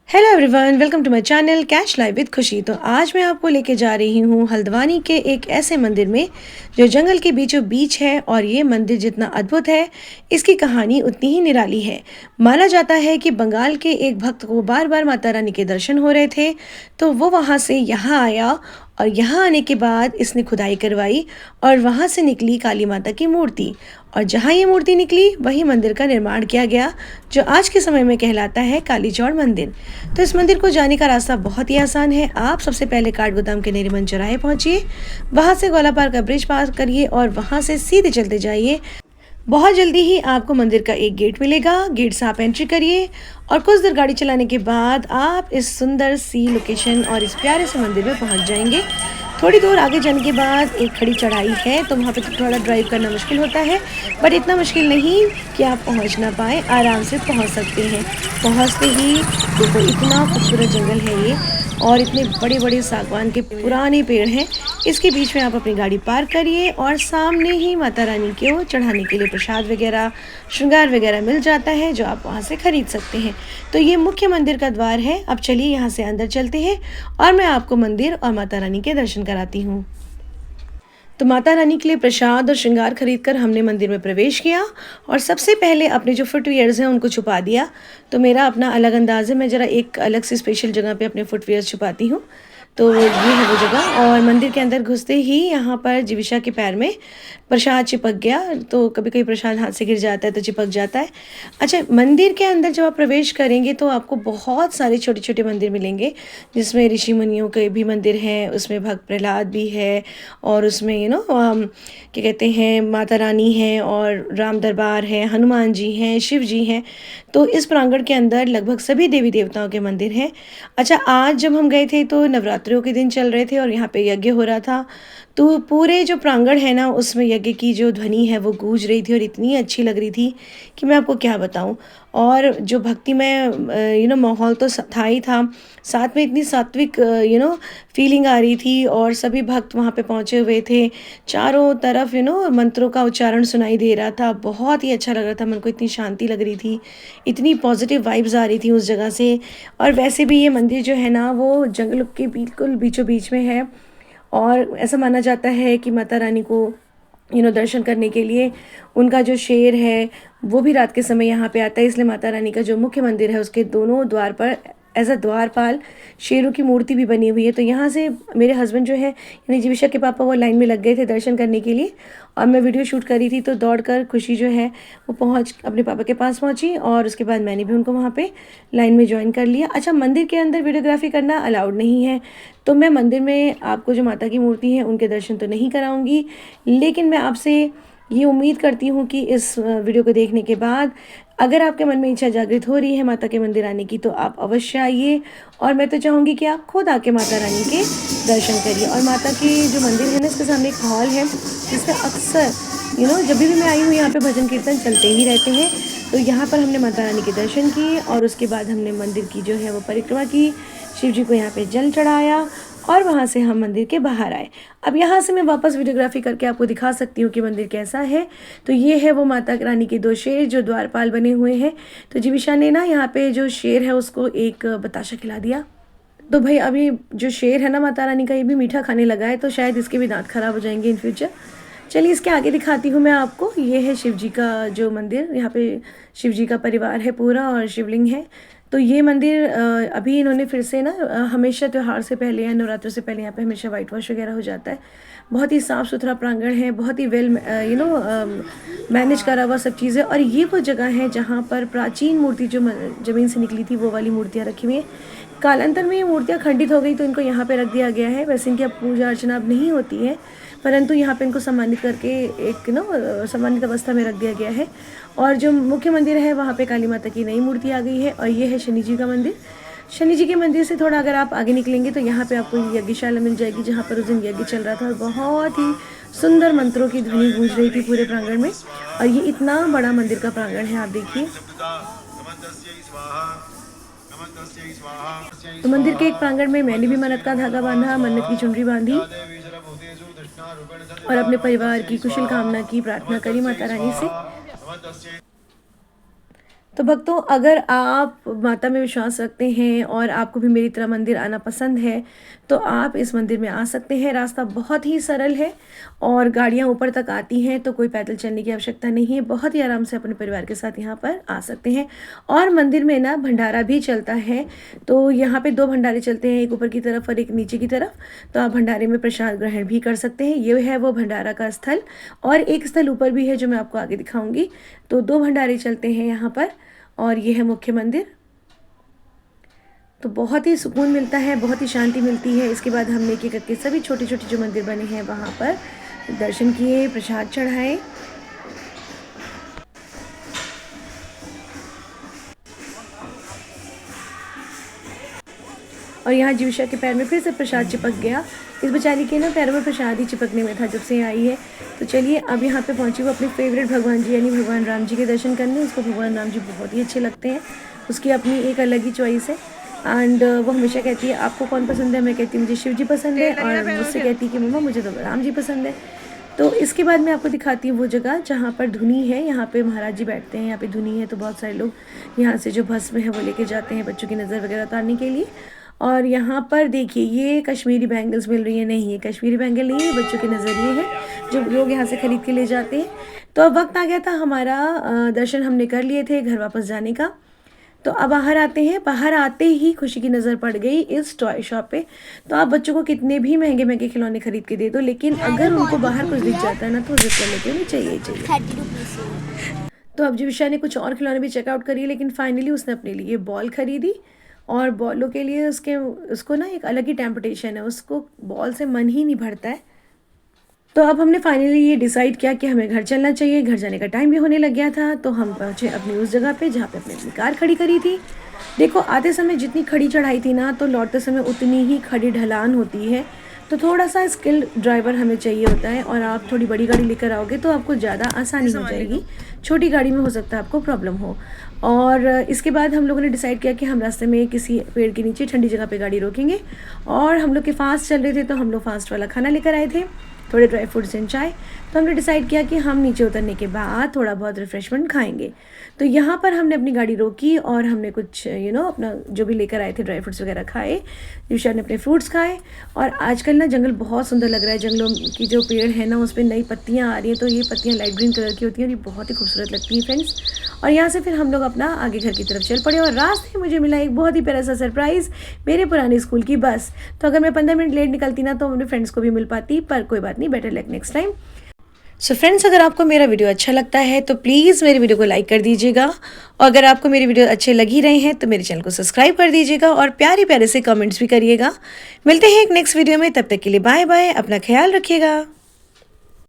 Hello everyone, welcome to my channel cash live with Khushi. तो आज मैं आपको लेके जा रही हूँ हल्द्वानी के एक ऐसे मंदिर में जो जंगल के बीचों बीच है। और ये मंदिर जितना अद्भुत है, इसकी कहानी उतनी ही निराली है। माना जाता है कि बंगाल के एक भक्त को बार बार माता रानी के दर्शन हो रहे थे, तो वो वहाँ से यहाँ आया और यहाँ आने के बाद इसने खुदाई करवाई और वहाँ से निकली काली माता की मूर्ति। और जहाँ ये मूर्ति निकली वही मंदिर का निर्माण किया गया, जो आज के समय में कहलाता है काली चौड़ मंदिर। तो इस मंदिर को जाने का रास्ता बहुत ही आसान है। आप सबसे पहले काठगोदाम के नेरीमन चौराहे पहुंचिए, वहां से गोलापार का ब्रिज पार करिए और वहां से सीधे चलते जाइए। बहुत जल्दी ही आपको मंदिर का एक गेट मिलेगा। गेट से आप एंट्री करिए और कुछ देर गाड़ी चलाने के बाद आप इस सुंदर सी लोकेशन और इस प्यारे से मंदिर में पहुंच जाएंगे। थोड़ी दूर आगे जाने के बाद एक खड़ी चढ़ाई है, तो वहाँ पे तो थोड़ा ड्राइव करना मुश्किल होता है, बट इतना मुश्किल नहीं कि आप पहुँच ना पाए, आराम से पहुँच सकते हैं। पहुँचते ही देखो इतना खूबसूरत जंगल है ये, और इतने बड़े बड़े सागवान के पुराने पेड़ हैं। इसके बीच में आप अपनी गाड़ी पार्क करिए और सामने ही माता रानी को चढ़ाने के लिए प्रसाद वगैरह, श्रृंगार वगैरह मिल जाता है, जो आप वहाँ से खरीद सकते हैं। तो ये मुख्य मंदिर का द्वार है। अब चलिए यहाँ से अंदर चलते हैं और मैं आपको मंदिर और माता रानी के दर्शन कराती हूँ। तो माता रानी के लिए प्रसाद और श्रृंगार खरीद कर हमने मंदिर में प्रवेश किया और सबसे पहले अपने जो फुटवियर्स हैं उनको छुपा दिया। तो मेरा अपना अलग अंदाज है, मैं ज़रा एक अलग से स्पेशल जगह पे अपने फुटवियर्स छुपाती हूँ। तो ये है वो जगह। और मंदिर के अंदर घुसते ही यहाँ पर जीविशा के पैर में प्रसाद चिपक गया। तो कभी कभी प्रसाद हाथ से गिर जाता है तो चिपक जाता है। अच्छा, मंदिर के अंदर जब आप प्रवेश करेंगे तो आपको बहुत सारे छोटे छोटे मंदिर मिलेंगे, जिसमें ऋषि मुनियों के भी मंदिर हैं, उसमें भक्त प्रहलाद भी है, और उसमें क्या कहते हैं, माता रानी है और राम दरबार है, हनुमान जी हैं, शिव जी हैं। तो इस प्रांगण के अंदर लगभग सभी देवी देवताओं के मंदिर हैं। अच्छा, आज जब हम गए थे तो नवरात्रों के दिन चल रहे थे और यहाँ पे यज्ञ हो रहा था। तो पूरे जो प्रांगण है ना, उसमें यज्ञ की जो ध्वनि है वो गूंज रही थी और इतनी अच्छी लग रही थी कि मैं आपको क्या बताऊं। और जो भक्तिमय माहौल तो था ही था, साथ में इतनी सात्विक फीलिंग आ रही थी। और सभी भक्त वहाँ पे पहुँचे हुए थे। चारों तरफ मंत्रों का उच्चारण सुनाई दे रहा था। बहुत ही अच्छा लग रहा था, मन को इतनी शांति लग रही थी, इतनी पॉजिटिव वाइब्स आ रही थी उस जगह से। और वैसे भी ये मंदिर जो है ना, वो जंगल के बिल्कुल बीचों बीच में है। और ऐसा माना जाता है कि माता रानी को दर्शन करने के लिए उनका जो शेर है वो भी रात के समय यहाँ पे आता है। इसलिए माता रानी का जो मुख्य मंदिर है उसके दोनों द्वार पर एज अ द्वारपाल शेरों की मूर्ति भी बनी हुई है। तो यहाँ से मेरे हस्बैंड जो है, यानी जीविशा के पापा, वो लाइन में लग गए थे दर्शन करने के लिए, और मैं वीडियो शूट कर रही थी। तो दौड़ कर खुशी जो है वो पहुँच अपने पापा के पास पहुँची और उसके बाद मैंने भी उनको वहाँ पे लाइन में ज्वाइन कर लिया। अच्छा, मंदिर के अंदर वीडियोग्राफी करना अलाउड नहीं है, तो मैं मंदिर में आपको जो माता की मूर्ति है उनके दर्शन तो नहीं कराऊंगी। लेकिन मैं आपसे ये उम्मीद करती हूँ कि इस वीडियो को देखने के बाद अगर आपके मन में इच्छा जागृत हो रही है माता के मंदिर आने की, तो आप अवश्य आइए। और मैं तो चाहूँगी कि आप खुद आके माता रानी के दर्शन करिए। और माता के जो मंदिर है ना, इसके सामने एक हॉल है जिसमें अक्सर जब भी मैं आई हूँ यहाँ पे भजन कीर्तन चलते ही रहते हैं। तो यहाँ पर हमने माता रानी के दर्शन किए और उसके बाद हमने मंदिर की जो है वो परिक्रमा की, शिव जी को यहाँ पे जल चढ़ाया और वहाँ से हम मंदिर के बाहर आए। अब यहाँ से मैं वापस वीडियोग्राफी करके आपको दिखा सकती हूँ कि मंदिर कैसा है। तो ये है वो माता रानी के दो शेर जो द्वारपाल बने हुए हैं। तो जीविशा ने ना यहाँ पे जो शेर है उसको एक बताशा खिला दिया। तो भाई अभी जो शेर है ना माता रानी का, ये भी मीठा खाने लगा है, तो शायद इसके भी दांत खराब हो जाएंगे इन फ्यूचर। चलिए इसके आगे दिखाती हूँ मैं आपको। ये है शिव जी का जो मंदिर, यहाँ पे शिव जी का परिवार है पूरा और शिवलिंग है। तो ये मंदिर अभी इन्होंने फिर से ना, हमेशा त्यौहार से पहले या नवरात्र से पहले यहाँ पे हमेशा वाइट वॉश वगैरह हो जाता है। बहुत ही साफ़ सुथरा प्रांगण है, बहुत ही वेल मैनेज करा हुआ सब चीज़ें। और ये वो जगह है जहाँ पर प्राचीन मूर्ति जो ज़मीन से निकली थी वो वाली मूर्तियाँ रखी हुई हैं। कालांतर में ये मूर्तियाँ खंडित हो गई तो इनको यहाँ पे रख दिया गया है। वैसे इनकी अब पूजा अर्चना अब नहीं होती है, परंतु यहाँ पे इनको सम्मानित करके एक सम्मानित अवस्था में रख दिया गया है। और जो मुख्य मंदिर है वहाँ पे काली माता की नई मूर्ति आ गई है। और ये है शनि जी का मंदिर। शनि जी के मंदिर से थोड़ा अगर आप आगे निकलेंगे तो यहाँ पे आपको यज्ञशाला मिल जाएगी, जहाँ पर उस दिन यज्ञ चल रहा था और बहुत ही सुंदर मंत्रों की ध्वनि गूंज रही थी पूरे प्रांगण में। और ये इतना बड़ा मंदिर का प्रांगण है, आप देखिए। तो मंदिर के एक प्रांगण में मैंने भी मन्नत का धागा बांधा, मन्नत की चुनरी बांधी और अपने परिवार की कुशल कामना की प्रार्थना करी माता रानी से। तो भक्तों, अगर आप माता में विश्वास रखते हैं और आपको भी मेरी तरह मंदिर आना पसंद है तो आप इस मंदिर में आ सकते हैं। रास्ता बहुत ही सरल है और गाड़ियाँ ऊपर तक आती हैं, तो कोई पैदल चलने की आवश्यकता नहीं है। बहुत ही आराम से अपने परिवार के साथ यहाँ पर आ सकते हैं। और मंदिर में ना भंडारा भी चलता है, तो यहाँ पे 2 भंडारे चलते हैं, एक ऊपर की तरफ और एक नीचे की तरफ। तो आप भंडारे में प्रसाद ग्रहण भी कर सकते हैं। ये है वो भंडारा का स्थल, और एक स्थल ऊपर भी है जो मैं आपको आगे दिखाऊंगी। तो 2 भंडारे चलते हैं यहाँ पर, और ये है मुख्य मंदिर। तो बहुत ही सुकून मिलता है, बहुत ही शांति मिलती है। इसके बाद हमने एक करके सभी छोटे छोटे जो मंदिर बने हैं वहाँ पर दर्शन किए, प्रसाद चढ़ाए। और यहाँ जीविशा के पैर में फिर से प्रसाद चिपक गया। इस बेचारी के ना पैरों में प्रसाद ही चिपकने में था जब से आई है। तो चलिए अब यहाँ पे पहुँची वो अपने फेवरेट भगवान जी यानी भगवान राम जी के दर्शन करने। उसको भगवान राम जी बहुत ही अच्छे लगते हैं, उसकी अपनी एक अलग ही चॉइस है। एंड वो हमेशा कहती है आपको कौन पसंद है, मैं कहती हूँ मुझे शिव जी पसंद है, और मुझसे कहती है कि मम्मा मुझे तो राम जी पसंद है। तो इसके बाद मैं आपको दिखाती हूँ वो जगह जहाँ पर धुनी है। यहाँ पे महाराज जी बैठते हैं, यहाँ पे धुनी है। तो बहुत सारे लोग यहाँ से जो भस्म है वो लेके जाते हैं बच्चों की नज़र वगैरह उतारने के लिए। और यहाँ पर देखिए ये कश्मीरी बैंगल्स मिल रही है। नहीं, ये कश्मीरी बैंगल नहीं है, बच्चों के नज़रिए है जो लोग यहाँ से ख़रीद के ले जाते हैं। तो अब वक्त आ गया था हमारा, दर्शन हमने कर लिए थे, घर वापस जाने का। तो अब बाहर आते हैं। बाहर आते ही खुशी की नज़र पड़ गई इस टॉय शॉप पे। तो आप बच्चों को कितने भी महंगे महंगे खिलौने खरीद के दे दो, लेकिन अगर उनको बाहर कुछ दिख जाता है ना तो जिद कर लेते हैं चाहिए ही चाहिए। तो अब जीविशा ने कुछ और खिलौने भी चेकआउट करिए, लेकिन फाइनली उसने अपने लिए बॉल खरीदी। और बॉलों के लिए उसको ना एक अलग ही टेम्पटेशन है, उसको बॉल से मन ही नहीं भरता है। तो अब हमने फाइनली ये डिसाइड किया कि हमें घर चलना चाहिए। घर जाने का टाइम भी होने लग गया था। तो हम पहुँचे अपनी उस जगह पे जहाँ पे अपनी कार खड़ी करी थी। देखो, आते समय जितनी खड़ी चढ़ाई थी ना, तो लौटते समय उतनी ही खड़ी ढलान होती है। तो थोड़ा सा स्किल्ड ड्राइवर हमें चाहिए होता है, और आप थोड़ी बड़ी गाड़ी लेकर आओगे तो आपको ज़्यादा आसानी हो जाएगी। छोटी गाड़ी में हो सकता है आपको प्रॉब्लम हो। और इसके बाद हम लोगों ने डिसाइड किया कि हम रास्ते में किसी पेड़ के नीचे ठंडी जगह पे गाड़ी रोकेंगे। और हम लोग के फास्ट चल रहे थे, तो हम लोग फास्ट वाला खाना लेकर आए थे, थोड़े ड्राई फ्रूट्स एंड चाय। तो हमने डिसाइड किया कि हम नीचे उतरने के बाद थोड़ा बहुत रिफ़्रेशमेंट खाएंगे। तो यहाँ पर हमने अपनी गाड़ी रोकी और हमने कुछ अपना जो भी लेकर आए थे ड्राई फ्रूट्स वगैरह खाए। यूशा ने अपने फ्रूट्स खाए। और आजकल ना जंगल बहुत सुंदर लग रहा है। जंगलों की जो पेड़ है ना, उस पर नई पत्तियाँ आ रही हैं। तो ये पत्तियाँ लाइट ग्रीन कलर की होती हैं और ये बहुत ही खूबसूरत लगती हैं फ्रेंड्स। और यहाँ से फिर हम लोग अपना आगे घर की तरफ चल पड़े। और रास्ते में मुझे मिला एक बहुत ही प्यारा सा सरप्राइज़, मेरे पुराने स्कूल की बस। तो अगर मैं 15 मिनट लेट निकलती ना तो अपने फ्रेंड्स को भी मिल पाती, पर कोई बात नहीं, better luck next time. So friends, अगर आपको मेरा वीडियो अच्छा लगता है तो प्लीज़ मेरे वीडियो को लाइक कर दीजिएगा। और अगर आपको मेरी वीडियो अच्छे लग ही रहे हैं तो मेरे चैनल को सब्सक्राइब कर दीजिएगा और प्यारे प्यारे से कमेंट्स भी करिएगा। मिलते हैं एक नेक्स्ट वीडियो में, तब तक के लिए बाय बाय, अपना ख्याल रखिएगा।